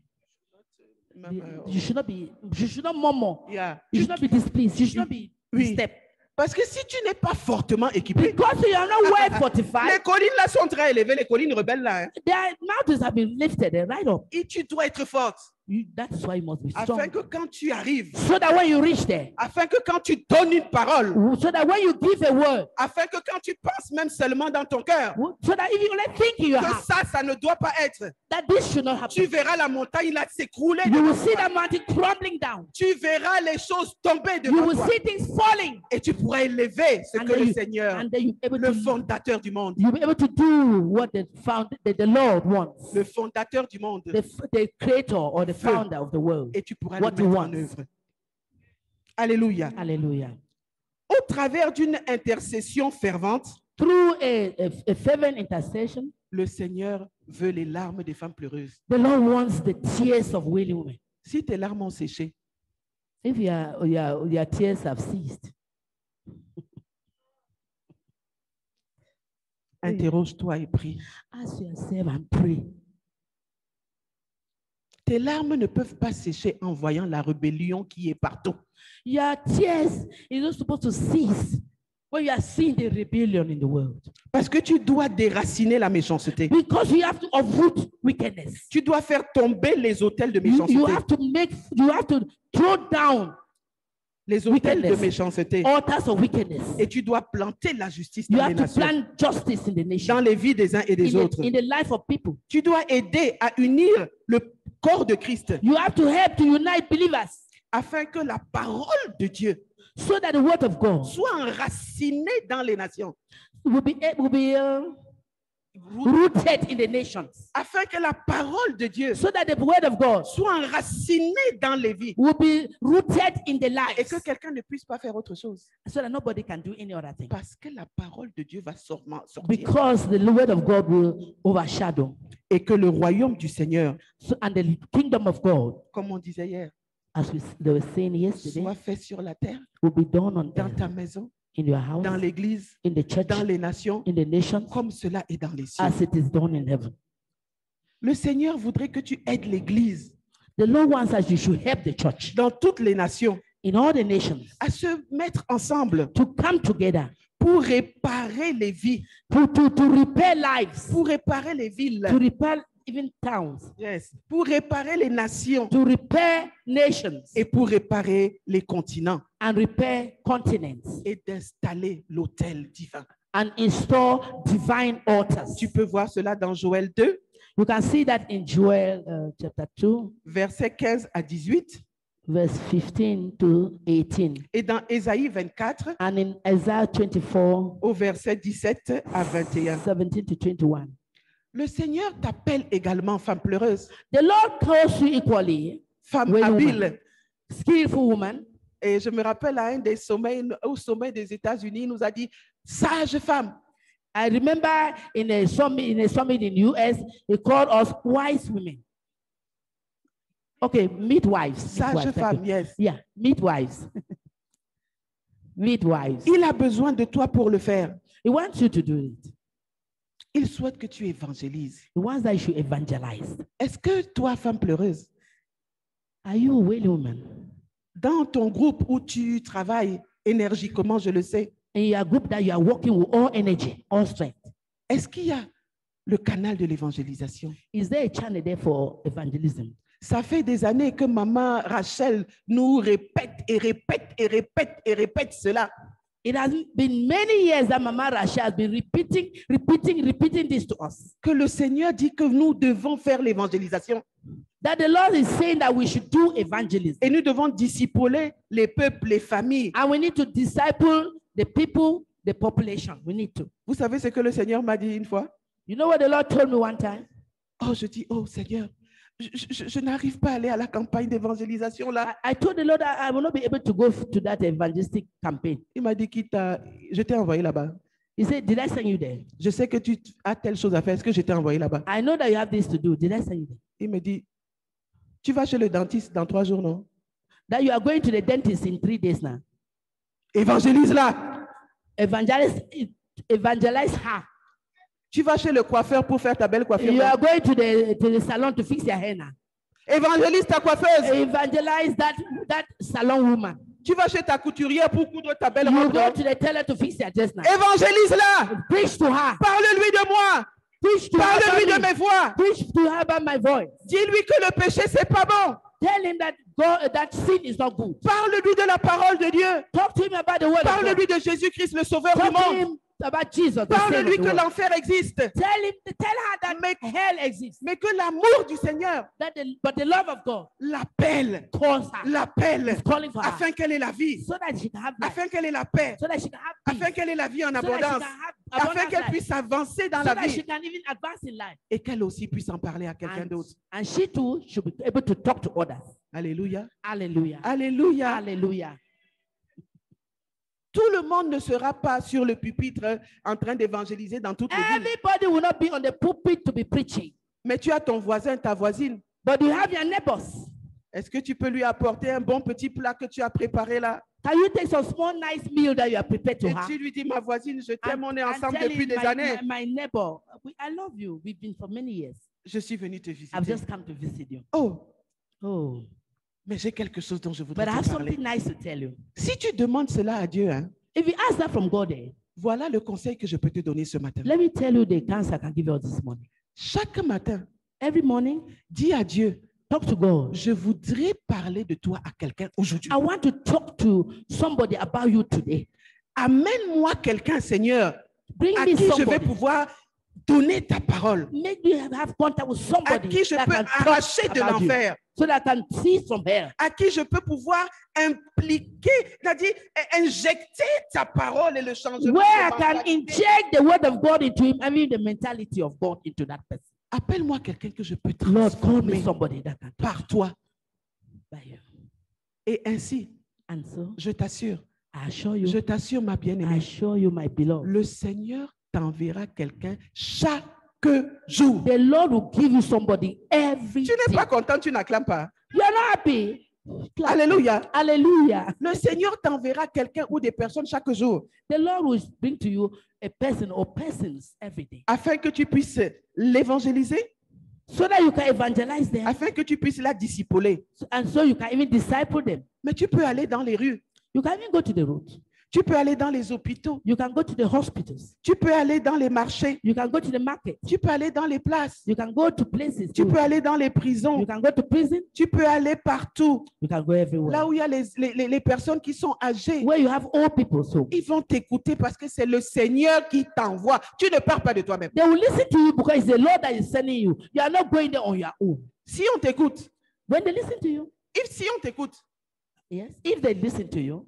Même, You should not be. You should not murmur. yeah. You should not be displeased. You should not be Oui. disturbed. Parce que si tu n'es pas fortement équipé, Because you are not well les fortified. collines là sont très élevées, les collines rebelles là. Hein. Their mountains have been lifted right up. Et tu dois être forte. That is why you must be Afin strong. que quand tu arrives, So that when you reach there, afin que quand tu donnes une parole, so that when you give a word, afin que quand tu penses même seulement dans ton cœur, so that if you only think in your que heart ça ne doit pas être. that this should not Tu happen, verras la montagne là s'écrouler. you will devant see toi. that mountain crumbling down. Tu verras les choses tomber You devant will toi. see things falling, Et tu pourras élever ce And que then le you- Seigneur, and then you'll be able le to. fondateur du monde, You'll be able to do what the Lord wants, le fondateur du monde, the creator or the Feu. founder of the world. et tu pourras What le he mettre en wants. œuvre. Alléluia. Hallelujah. Au travers d'une intercession fervente, Through a fervent intercession, le Seigneur veut les larmes des femmes pleureuses. the Lord wants the tears of wailing women. Si tes larmes ont séché, If your tears have ceased, interroge-toi et prie. ask yourself and pray. Tes larmes ne peuvent pas sécher en voyant la rébellion qui est partout. Your tears is not supposed to cease when you are seeing the rebellion in the world. Parce que tu dois déraciner la méchanceté. Because you have to uproot wickedness. Tu dois faire tomber les autels de You méchanceté. have to throw down Les autels de wickedness. méchanceté. altars of wickedness. Et tu dois planter la justice You dans les have to nations, plant justice in the nation, dans les vies des uns et des autres. in the life of people. Tu dois aider à unir le corps de Christ You have to help to unite believers afin que la parole de Dieu so that the word of God soit enracinée dans les nations. will be rooted in the nations, Afin que la parole de Dieu so that the word of God soit enracinée dans les vies will be rooted in the et lives, que quelqu'un ne puisse pas faire autre chose. so that nobody can do any other thing. Parce que la parole de Dieu va sortir Because the word of God will overshadow. et que le royaume du Seigneur, So, and the kingdom of God, comme on disait hier, as they were saying yesterday, soit fait sur la terre, will be done on dans earth, ta maison, in your house, dans l'église, in the church, dans les nations, in the nations, comme cela est dans les cieux. as it is done in heaven. Le Seigneur voudrait que tu aides l'église The Lord wants that you should help the church dans toutes les nations in all the nations à se mettre ensemble to come together pour réparer les vies, to repair lives, pour réparer les villes, to repair even towns, yes, pour réparer les nations to repair nations, et pour réparer les continents and repair continents, et d'installer l'autel divin. and install divine altars. Tu peux voir cela dans Joël 2, You can see that in Joel chapter 2, versets 15 à 18 verse 15 to 18, et dans Ésaïe 24 and in Isaiah 24, au verset 17 à 21. 17 to 21. Le Seigneur t'appelle également femme pleureuse, The Lord calls you equally femme Well, habile. woman. skillful woman. Et je me rappelle à un des sommets, au sommet des États-Unis, il nous a dit sage femme. I remember in a summit in US, he called us wise women. Okay, midwives. Sage midwives, femme, okay. yes. Yeah, midwives. Midwives. Il a besoin de toi pour le faire. He wants you to do it. Il souhaite que tu évangélises. He wants that you should evangelize. Est-ce que toi, femme pleureuse, Are you a willing woman? dans ton groupe où tu travailles énergiquement, je le sais, In your group that you are working with all energy, all strength, est-ce qu'il y a le canal de l'évangélisation? is there a channel there for evangelism? Ça fait des années que maman Rachel nous répète et répète et répète et répète cela. It has been many years that Mama Rasha has been repeating this to us. Que le Seigneur dit que nous devons faire l'évangélisation. That the Lord is saying that we should do evangelism. Et nous devons discipuler les peuples, les familles. And we need to disciple the people, the population. We need to. Vous savez ce que le Seigneur m'a dit une fois? You know what the Lord told me one time? Oh, je dis, oh Seigneur, je n'arrive pas à aller à la campagne d'évangélisation là. I told the Lord I will not be able to go to that evangelistic campaign. Il m'a dit, je t'ai envoyé là-bas. He said, did I send you there? Je sais que tu as telle chose à faire. Est-ce que je t'ai envoyé là-bas? I know that you have this to do. Did I send you there? Il me dit, tu vas chez le dentiste dans 3 jours, non? That you are going to the dentist in 3 days now. Évangélise-la. Evangelize her. Tu vas chez le coiffeur pour faire ta belle coiffure. You non? are going to the salon to fix your hair now. Évangélise ta coiffeuse. Evangelize that salon woman. Tu vas chez ta couturière pour coudre ta belle You robe. go non? to the tailor to fix your dress now. Évangélise-la. Preach to her. Parle-lui de moi. Preach to her Parle-lui de about mes me. voix. Preach to her about my voice. Dis-lui que le péché, c'est pas bon. Tell him that that sin is not good. Parle-lui de la parole de Dieu. Talk to him about the word of God. Parle-lui de Jésus-Christ, le sauveur du Talk to monde. him about Jesus. The Savior Parle-lui of the que world. l'enfer existe. Tell her that hell exists. Mais que l'amour du Seigneur But the love of God l'appelle. calls her. L'appelle. Is calling for her. Afin qu'elle ait la vie. So that she can have life. Afin qu'elle ait la paix. So that she can have peace. Afin qu'elle ait la vie en So that she abondance. can have Afin abundant qu'elle life. puisse avancer dans So la that she vie. can even advance in life. Et qu'elle aussi puisse en parler à quelqu'un d'autre. And she too should be able to talk to others. Alléluia. Hallelujah. Alléluia. Hallelujah. Tout le monde ne sera pas sur le pupitre en train d'évangéliser dans toutes les villes. Everybody will not be on the pulpit to be preaching. Mais tu as ton voisin, ta voisine. But you have your neighbors. Est-ce que tu peux lui apporter un bon petit plat que tu as préparé là? Can you take some small nice meal that you are prepared to Et have? tu lui dis, ma voisine, je t'aime, on est And ensemble tell depuis him, des années. my neighbor, I love you. We've been for many years. Je suis venu te I've visiter. just come to visit you. Oh, Oh, mais j'ai quelque chose dont je voudrais but I have te parler. something nice to tell you. Si tu demandes cela à Dieu, hein, If you ask that from God, voilà le conseil que je peux te donner ce matin. let me tell you the counsel I can give you this morning. Chaque matin, Every morning, dis à Dieu, talk to God. je voudrais parler de toi à quelqu'un aujourd'hui. I want to talk to somebody about you today. Amène-moi quelqu'un, Seigneur, Bring à me qui je vais somebody. pouvoir donner ta parole, Make me have contact with à somebody qui je that peux can arracher talk de about you, l'enfer, so that I can see from here. à qui je peux pouvoir impliquer, c'est-à-dire injecter ta parole et le changement. Where I de can mentalité. inject the word of God into him, I mean the mentality of God into that person. Appelle-moi quelqu'un que je peux Lord, call me transformer somebody that can talk par toi. by you. Et ainsi, And so, je t'assure, I assure you, ma I bien-aimée, assure you, my beloved, le Seigneur t'enverra quelqu'un chaque jour. the Lord will give you somebody every Tu n'es day. pas content, tu n'acclames pas. You are not happy. Clap. Alléluia. Hallelujah. Le Seigneur t'enverra quelqu'un ou des personnes chaque jour The Lord will bring to you a person or persons every day, afin que tu puisses l'évangéliser, so that you can evangelize them, afin que tu puisses la discipuler. and so you can even disciple them. Mais tu peux aller dans les rues, You can even go to the road. tu peux aller dans les hôpitaux, You can go to the hospitals. tu peux aller dans les marchés, You can go to the market. tu peux aller dans les places, You can go to places. tu too. peux aller dans les prisons, You can go to prison. tu peux aller partout. You can go everywhere. Là où il y a les personnes qui sont âgées, Where you have old people, so ils vont t'écouter parce que c'est le Seigneur qui t'envoie. Tu ne pars pas de toi-même. they will listen to you because it's the Lord that is sending you. You are not going there on your own. Si on t'écoute, When they listen to you, si on t'écoute, yes, if they listen to you,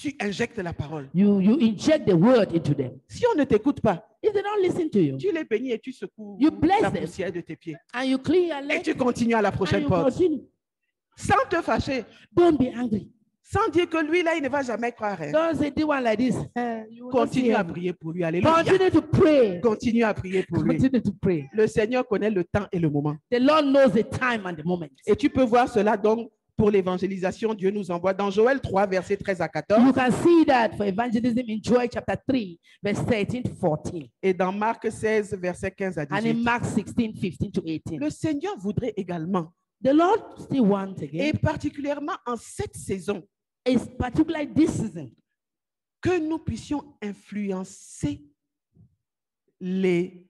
tu injectes la parole. you inject the word into them. Si on ne t'écoute pas, If they don't listen to you, tu les bénis et tu secoues You bless la them. poussière de tes pieds. and you clean your Et legs, tu continues à la and prochaine you porte. continue, Sans te fâcher. don't be angry. Sans dire que lui, là, il ne va jamais croire. Hein. Don't say do one like this. You will not see Continue à heaven. prier pour lui. Alléluia. Continue to pray. Continue à prier pour lui. Continue to pray. Le Seigneur connaît le temps et le moment. The Lord knows the time and the moment. Et tu peux voir cela donc pour l'évangélisation. Dieu nous envoie dans Joël 3, versets 13 à 14 You can see that for evangelism in Joel chapter 3, verse 13 to 14, et dans Marc 16, versets 15 à and in 18. Mark 16, 15 to 18. Le Seigneur voudrait également, The Lord still wants et again, particulièrement en cette saison, is particularly this season, que nous puissions influencer les,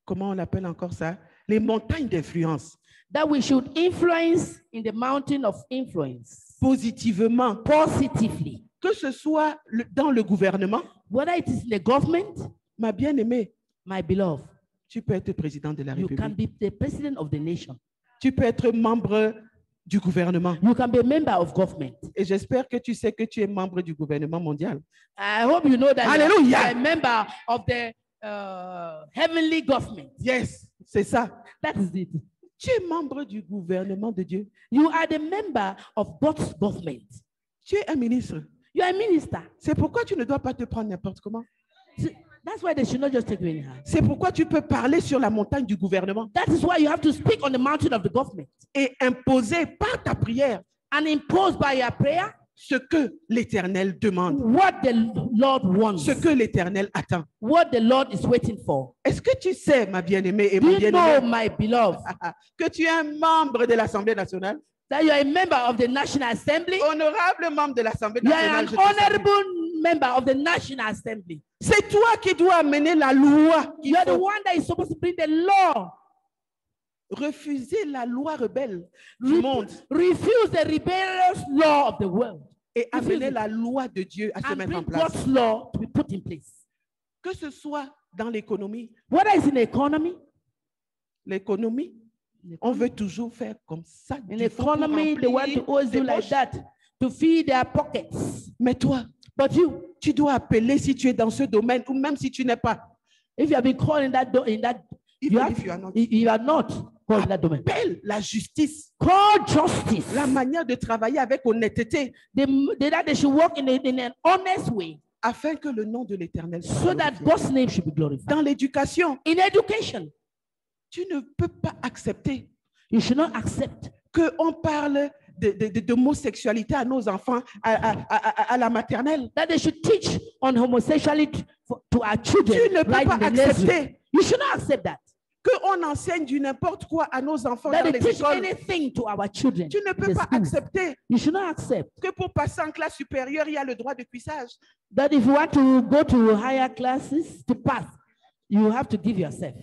comment on appelle encore ça, les montagnes d'influence that we should influence in the mountain of influence positivement, positively, que ce soit dans le gouvernement. whether it is in the government. Ma bien-aimée, My beloved, tu peux être président de la you can République. be the president of the nation. Tu peux être membre du gouvernement. You can be a member of government. Et j'espère que tu sais que tu es membre du gouvernement mondial. I hope you know that Hallelujah. you are a member of the heavenly government. Yes, c'est ça. That is it. Tu es membre du gouvernement de Dieu. You are the member of God's government. Tu es un ministre. You are a minister. C'est pourquoi tu ne dois pas te prendre n'importe comment. See, that's why they should not just take you anyhow. C'est pourquoi tu peux parler sur la montagne du gouvernement That is why you have to speak on the mountain of the government et imposer par ta prière and impose by your prayer ce que l'Éternel demande, what the Lord wants, ce que l'Éternel attend. what the Lord is waiting for. Est-ce que tu sais, ma bien-aimée et Do mon you know, bien-aimé, my beloved, que tu es un membre de l'Assemblée nationale, that you are a member of the National Assembly? honorable membre de l'Assemblée You are nationale? an je te salue. honorable member of the National Assembly. C'est toi qui dois amener la loi. You are the one that is supposed to bring the law. Refuser la loi rebelle du monde Refuse the rebellious law of the world et amener Refuse it. la loi de Dieu à se and mettre en bring place. God's law to be put in place. Que ce soit dans l'économie, Whether it's in the economy, on veut toujours faire comme ça. in du fond pour economy, they want to remplir always tes do like poches. that to feed their pockets. Mais toi, But you, tu dois appeler si tu es dans ce domaine ou même si tu n'es pas. if you have been called in that, you, Even have, if you are not. you are not called in that domain. Appelle la justice, Call justice. la manière de travailler avec honnêteté That they should work in an honest way afin que le nom de l'Éternel soit so that glorifié. God's name should be glorified. Dans l'éducation, In education, tu ne peux pas accepter you should not accept qu'on parle d'homosexualité à nos enfants à la maternelle. that they should teach on homosexuality to our children. Tu ne peux right pas in the nursery. accepter You should not accept that. qu'on enseigne du n'importe quoi à nos enfants That dans they les teach écoles. anything to our children. Tu ne in peux the pas schools. accepter You should not accept que pour passer en classe supérieure, il y a le droit de cuissage. that if you want to go to higher classes to pass, you have to give yourself.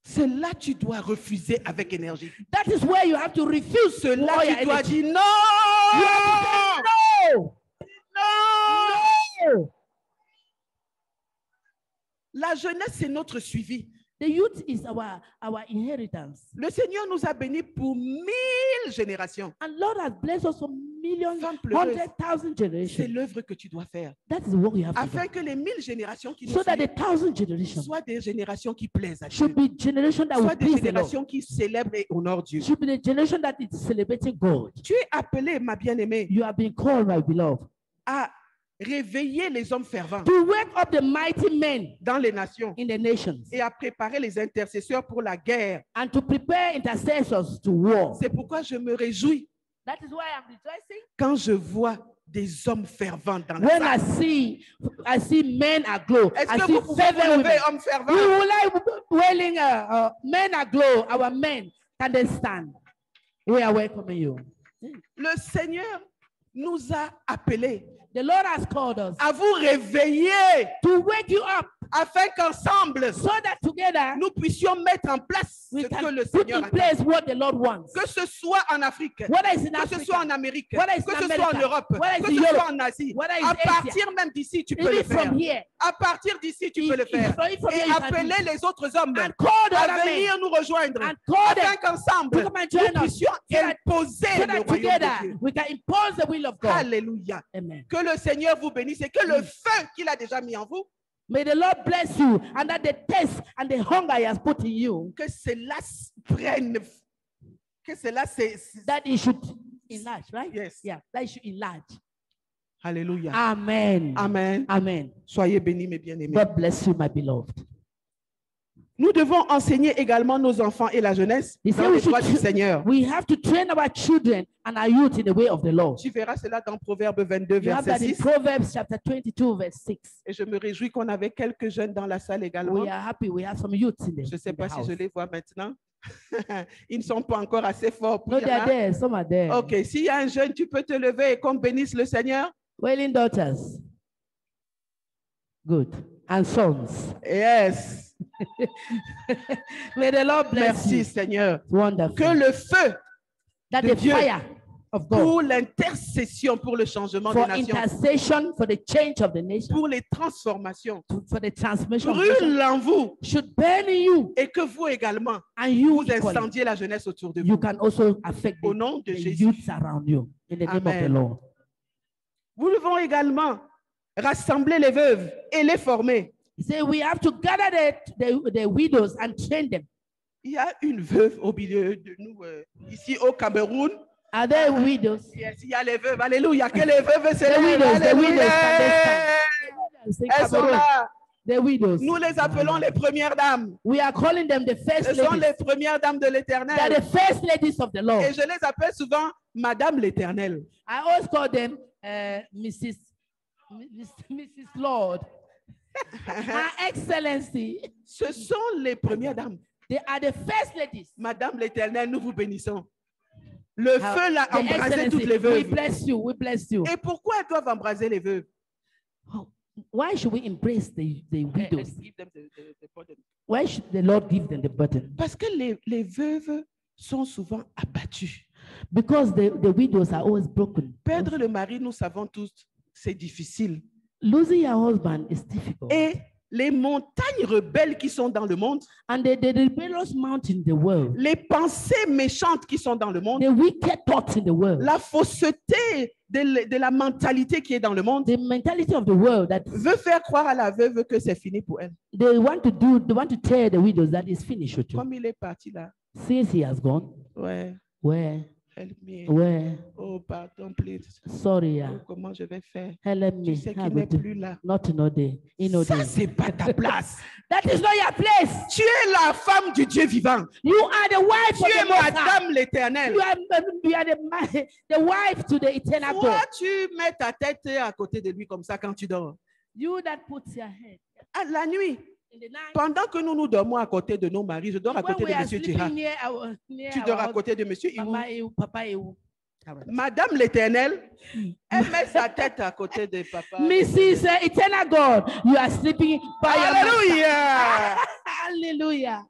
C'est là que tu dois refuser avec énergie. That is where you have to refuse C'est là all que your tu dois energy. dire You have to say non! no. Non! No. La jeunesse, c'est notre suivi. The youth is our inheritance. Le Seigneur nous a bénis pour 1000 générations. And Lord has blessed us for millions, Femme pleureuse, 100,000 c'est generations. l'œuvre que tu dois faire. That is what we have to Afin do. que les 1000 générations qui nous So that the suivent 1,000 generations soient des générations qui plaisent à Dieu. should be generation that will Soient des please the Lord. générations qui célèbrent et honorent Dieu. Should be the generation that is celebrating God. Tu es appelé, ma bien-aimée, You have been called, my beloved, à réveiller les hommes fervents to wake up the mighty men dans les nations in the nations et à préparer les intercesseurs pour la guerre. and to prepare intercessors to war. C'est pourquoi je me réjouis That is why I'm rejoicing quand je vois des hommes fervents dans la when I salle. see men aglow. Est-ce I que see vous pouvez fervent vous lever, women. hommes fervents? We will like wailing men aglow. Our men can they stand? We are welcoming you. Le Seigneur nous a appelés The Lord has called us à vous réveiller to wake you up afin qu'ensemble, so that together nous puissions mettre en place we ce que can le put Seigneur in attend. place what the Lord wants. Que ce soit en Afrique, Whether it's in que ce soit en Africa, Amérique, whether it's que in ce soit en America, Europe, whether it's que in ce soit Europe, en Asie, whether it's à Asia, partir même d'ici, tu peux le even faire. from here, À partir d'ici, tu peux le if faire. from here Et you can do appeler it. les autres hommes and call the à other men venir nous rejoindre and call them afin qu'ensemble, to come and join nous us puissions so that- imposer so le that royaume together de Dieu. we can impose the will of God. Alléluia. Amen. Que le Seigneur vous bénisse et que le feu qu'il a déjà mis en vous, May the Lord bless you and that the taste and the hunger He has put in you, que cela prenne, que cela c'est. that it should enlarge, right? Yes. Yeah, that it should enlarge. Alléluia. Amen. Amen. Amen. Soyez bénis, mes bien-aimés. God bless you, my beloved. Nous devons enseigner également nos enfants et la jeunesse He said dans we les voies should du Seigneur. We have to train our children and our youth in the way of the Lord. Tu verras cela dans Proverbe 22, You have verset that in 6. Proverbs chapter 22, verse 6. Et je me réjouis qu'on avait quelques jeunes dans la salle également. We are happy we have some youths in the, Je ne sais in the pas si house. je les vois maintenant. Ils ne sont pas encore assez forts pour No, y they are aller. there. Some are there. Ok, s'il y a un jeune, tu peux te lever et qu'on bénisse le Seigneur. Wailing daughters. Good. And sons. Yes. May the Lord bless Merci you. Seigneur. Wonderful. Que le feu That de the Dieu fire of God. pour l'intercession, pour le changement For des nations, intercession, for the change of the nation, pour les transformations. for the transformation of the nation, Brûle en vous should burn in you, et que vous également, and you vous equally, incendiez la jeunesse autour de you vous. can also affect Au the, nom de the Jésus. youths around you. In the name of the Amen. Lord. Nous devons également rassembler les veuves et les former. He said we have to gather the widows and train them. Il y a une veuve au milieu de nous, ici au Cameroun. Are there widows? Yes, il y a les veuves. Alléluia. Que les veuves se The lèvent. widows, the widows, Alléluia. can they stand? Elles sont là. The widows. Nous les appelons les premières dames. We are calling them the first Ce sont ladies. les premières dames de They are l'Éternel. the first ladies of the Lord. Et je les appelle souvent Madame l'Éternel. I always call them Mrs. Lord. Her Excellency. Ce sont les premières dames. They are the first ladies. Madame l'Éternel, nous vous bénissons. Le How- feu l'a the embrasé Excellency, toutes les we veuves. bless you. We bless you. Et pourquoi elles doivent embraser les veuves? Oh, why should we embrace the widows? Give them the burden. Why should the Lord give them the burden? Parce que les veuves sont souvent abattues. Because the widows are always broken. Perdre le mari, nous savons tous, c'est difficile. Losing your husband is difficult. Et les montagnes rebelles qui sont dans le monde, And the rebellious mountain in the world, les pensées méchantes qui sont dans le monde, the wicked thoughts in the world, la fausseté de la mentalité qui est dans le monde, the mentality of the world that veut faire croire à la veuve que c'est fini pour elle. they want to tell the widows that it's finished with you. Comme il est parti là. Since he has gone, Ouais, where, help me. where, Oh, pardon, please. sorry, Oh, comment je vais faire? help Tu me. sais I qu'il will n'est do- plus là. Not in a day. In a Ça, day. c'est pas ta place. That is not your place. Tu es la femme du Dieu vivant. You are the wife Tu of es the Most High. Madame l'Éternel. You are the wife to the eternal Toi, God. tu mets ta tête à côté de lui comme ça quand tu dors. You that puts your head À la nuit, in the night. pendant que nous dormons à côté de nos maris, je dors à When côté we de are Monsieur sleeping Gérard. near Tu our dors à husband, côté de Monsieur Iwou. Papa Ewu. Madame l'Éternel, elle met sa tête à côté de papa. Mrs. Eternal God, you are sleeping by your master. Alléluia! Hallelujah.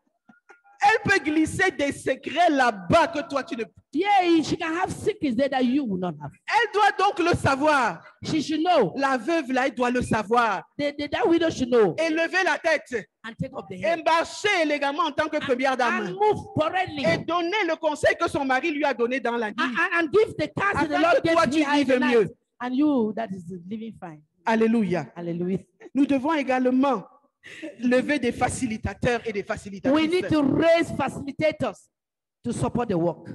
Elle peut glisser des secrets là-bas que toi tu ne. Yeah, she can have secrets there that you will not have. Elle doit donc le savoir. She should know. La veuve là, elle doit le savoir. That widow should know. Et lever la tête. And take up the Et head. marcher élégamment en tant que première And dame. move correctly. Et donner le conseil que son mari lui a donné dans la nuit. And give the counsel the Afin Lord que toi, gave tu me in the vives night. mieux. And you, that is living fine. Alléluia. Hallelujah. Nous devons également lever des facilitateurs et des facilitatrices. We need to raise facilitators to support the work.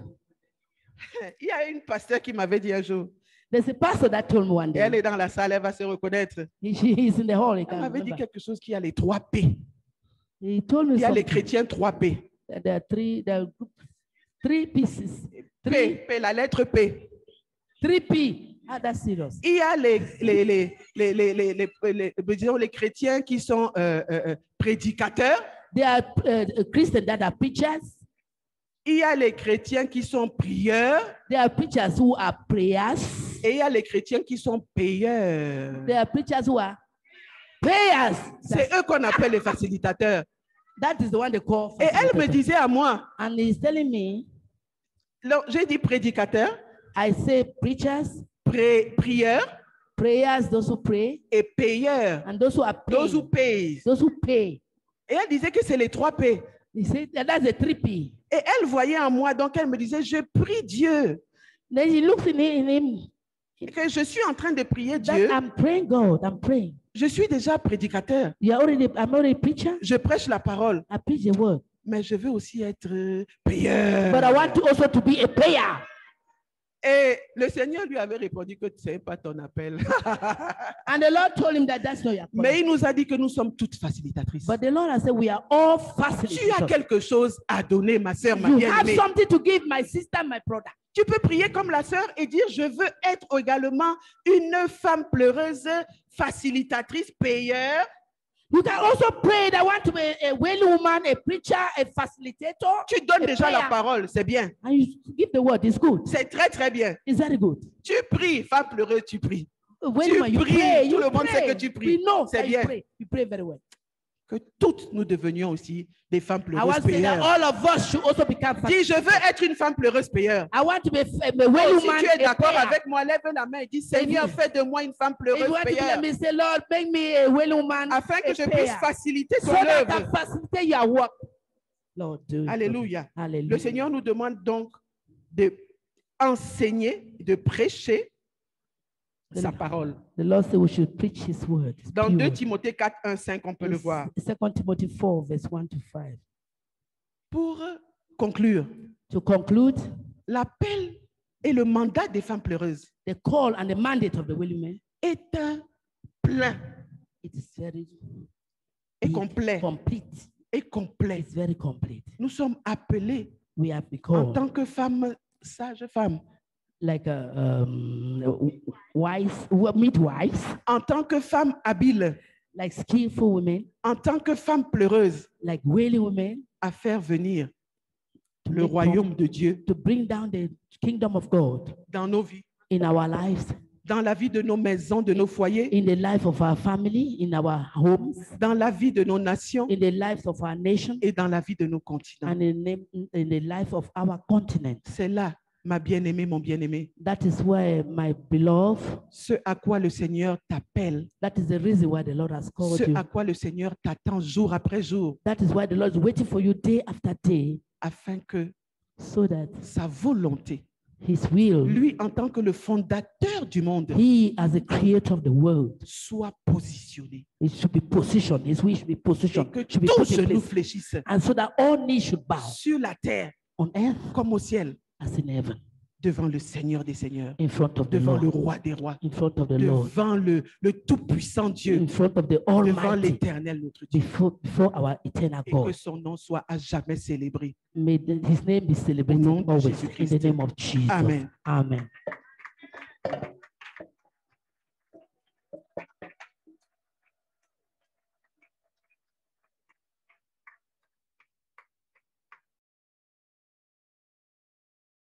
Il y a une pasteur qui m'avait dit un jour, There's a pastor that told me one et elle day. est dans la salle, elle va se reconnaître. He's in the hall. He Elle can m'avait dit remember. quelque chose qui a les 3 P. He told me Il y a les something. chrétiens 3 P. There are three pieces. P, la lettre P. 3P. Ah, that's serious. Il y a disons, les chrétiens qui sont prédicateurs. There are Christians that are preachers. Il y a les chrétiens qui sont prieurs. There are preachers who are prayers. Et il y a les chrétiens qui sont payeurs. There are preachers who are payers. C'est eux qu'on appelle les facilitateurs. That is the one they call. Et elle me facilitator. disait à moi, And he's telling me, j'ai dit prédicateur, I say preachers, prieur prayers, those who pray, et payeur. and those who are Those who paying, pays. those who pay. Et elle disait que c'est les 3 P. He said that's the 3P. Et elle voyait en moi, donc elle me disait, je prie Dieu. Then he looks in him Et que je suis en train de prier that Dieu. I'm praying God, I'm praying. Je suis déjà prédicateur. I'm already a preacher. Je prêche la parole. I preach the word. Mais je veux aussi être payeur. But I want to also to be a payer. Et le Seigneur lui avait répondu que ce n'est pas ton appel. And the Lord told him that that's not your Mais calling. il nous a dit que nous sommes toutes facilitatrices. But the Lord has said we are all Tu as facilitators. quelque chose à donner, ma sœur, ma You have bien-aimée. something to give my sister, my brother. Tu peux prier comme la sœur et dire, je veux être également une femme pleureuse, facilitatrice, payeur. You can also pray that I want to be a wailing woman, a preacher, a facilitator. Tu donnes A déjà la prayer. parole, c'est bien. And you give the word. It's good. C'est très, très bien. It's very good. Tu pries, femme pleureuse, tu pries. Wailing woman, you pries. pray. Tout You le monde sait pray. que tu pries. We know C'est that you bien. pray. You pray very well. que toutes nous devenions aussi des femmes I want pleureuses to say that payeurs. all of us should also become Dis, je veux être une femme pleureuse payeur. I want to be a Oh, well si woman. tu es a d'accord payer. avec moi, lève la main et dis, Seigneur, fais de moi une femme If you pleureuse want to be payeur, let me say, Lord, make me a well woman. afin que a je puisse payer. faciliter So ton that I œuvre. can facilitate your work. Lord, do it. Alléluia. Hallelujah. Le Seigneur nous demande donc d'enseigner, de prêcher sa parole. The Lord said we should preach his word. His Dans pure 2 word. Timothée 4, 1, 5, on peut le voir. 2 Timothy 4, verse 1 to 5. Pour conclure, To conclude, l'appel et le mandat des femmes pleureuses the call and the mandate of the well woman, est un plein it is very et big, complet. complete. Et complet. It's very complete. Nous sommes appelés We have been en called tant que femmes, sages femmes, like midwives, en tant que femmes habiles, like skillful women, en tant que femmes pleureuses, like wailing women, à faire venir to le make royaume de Dieu to bring down the kingdom of God dans nos vies, in our lives, dans la vie de nos maisons, de nos foyers, in the life of our family, in our homes, dans la vie de nos nations in the lives of our nation, et dans la vie de nos continents. and in the life of our continent. C'est là, ma bien-aimée, mon bien-aimé, That is why, my beloved, ce à quoi le Seigneur t'appelle, that is the reason why the Lord has called ce you. à quoi le Seigneur t'attend jour après jour, That is why the Lord is waiting for you day after day, afin que so that sa volonté, his will, lui en tant que le fondateur du monde, he as the creator of the world, soit positionné. it should be positioned, his will should be Et positioned, que should be tous put in genoux place, fléchissent and so that all knees should bow sur la terre on earth comme au ciel, as in heaven, devant le Seigneur des Seigneurs, in front of the devant le Lord, Roi des Rois, in front of the Lord, devant le Tout-Puissant Dieu, in front of the devant Almighty, l'Éternel notre Dieu, before our eternal et que God. son nom soit à jamais célébré. May his name be Au nom celebrated de always in Jésus-Christ. the name of Jesus. Amen. Amen.